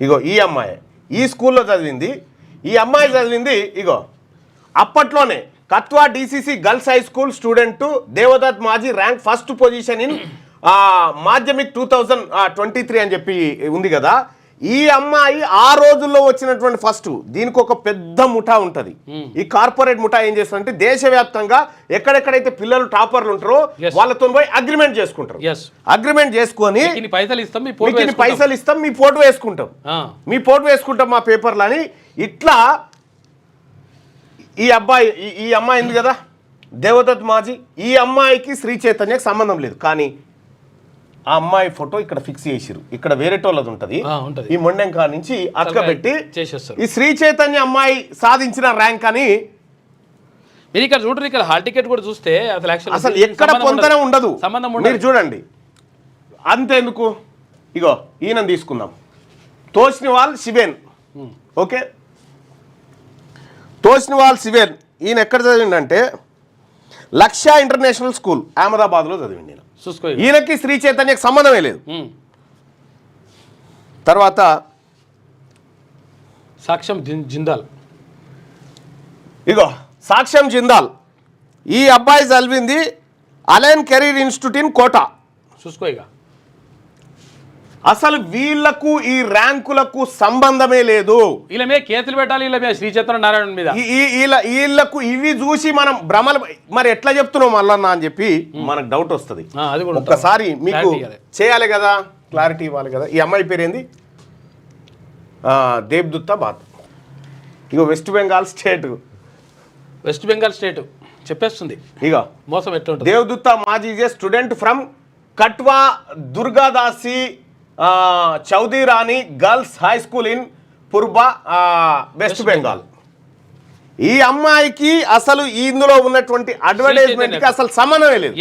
ఇగో ఈ అమ్మాయి ఈ స్కూల్లో చదివింది. ఈ అమ్మాయి చదివింది ఇగో అప్పట్లోనే Katwa DCC girls high school student దేవదత్ Maji rank first position in Madhyamik 2023 అని చెప్పి ఉంది కదా. ఈ అమ్మాయి ఆ రోజుల్లో వచ్చినటువంటి ఫస్ట్. దీనికి ఒక పెద్ద ముఠా ఉంటుంది. ఈ కార్పొరేట్ ముఠా ఏం చేస్తారంటే దేశవ్యాప్తంగా ఎక్కడెక్కడైతే పిల్లలు టాపర్లు ఉంటారో వాళ్ళతో పోయి అగ్రిమెంట్ చేసుకుంటారు. అగ్రిమెంట్ చేసుకొని పైసలు ఇస్తాం, మీ ఫోటో వేసుకుంటాం మా పేపర్లు అని. ఇట్లా ఈ అమ్మాయి ఉంది కదా దేవదత్ మాజీ, ఈ అమ్మాయికి శ్రీ చైతన్యకి సంబంధం లేదు. కానీ ఆ అమ్మాయి ఫోటో ఇక్కడ ఫిక్స్ చేసిరు. ఇక్కడ వేరేటోళ్ళది ఉంటుంది. ఈ మొండెంకా నుంచి అతకబెట్టి ఈ శ్రీ చైతన్య అమ్మాయి సాధించిన ర్యాంక్ అని మీరు ఇక్కడ చూడండి. ఇక్కడ హాల్ టికెట్ కూడా చూస్తే అసలు ఎక్కడ పొందనే ఉండదు. మీరు చూడండి. అంతేందుకు ఇగో ఈయన తీసుకుందాం. తోష్నివాల్ శివేన్. ఓకే, తోష్నివాల్ శివేన్ ఈయన ఎక్కడ చదివిండంటే లక్ష్య ఇంటర్నేషనల్ స్కూల్ అహ్మదాబాద్లో చదివింది. ఈయనకి శ్రీ చైతన్యకి సంబంధమే లేదు. తర్వాత సాక్ష్యం జిందాల్. ఇగో సాక్ష్యం జిందాల్ ఈ అబ్బాయి చదివింది Allen Career Institute in Kota. చూసుకో. ఇక అసలు వీళ్లకు ఈ ర్యాంకులకు సంబంధమే లేదు. వీళ్ళ మీద కేసులు పెట్టాలి. వీళ్ళ మీద శ్రీ చైతన్య నారాయణ మీద వీళ్ళకు ఇవి చూసి మనం భ్రమలు మరి ఎట్లా చెప్తున్నాం మళ్ళన్నా అని చెప్పి మనకు డౌట్ వస్తుంది. ఒక్కసారి మీకు చేయాలి కదా, క్లారిటీ ఇవ్వాలి కదా. ఈ అమ్మాయి పేరేంది? దేబ్దుత్తా బాత్. ఇగో వెస్ట్ బెంగాల్ స్టేట్ చెప్పేస్తుంది. ఇక మోసం ఎట్లా దేవదుత్తా Maji student from Katwa Durgadasi Chaudhuri Rani girls high school in Purba West Bengal. ఈ అమ్మాయికి అసలు ఇందులో ఉన్నటువంటి అడ్వర్టైజ్మెంట్ కి అసలు సంబంధమే లేదు.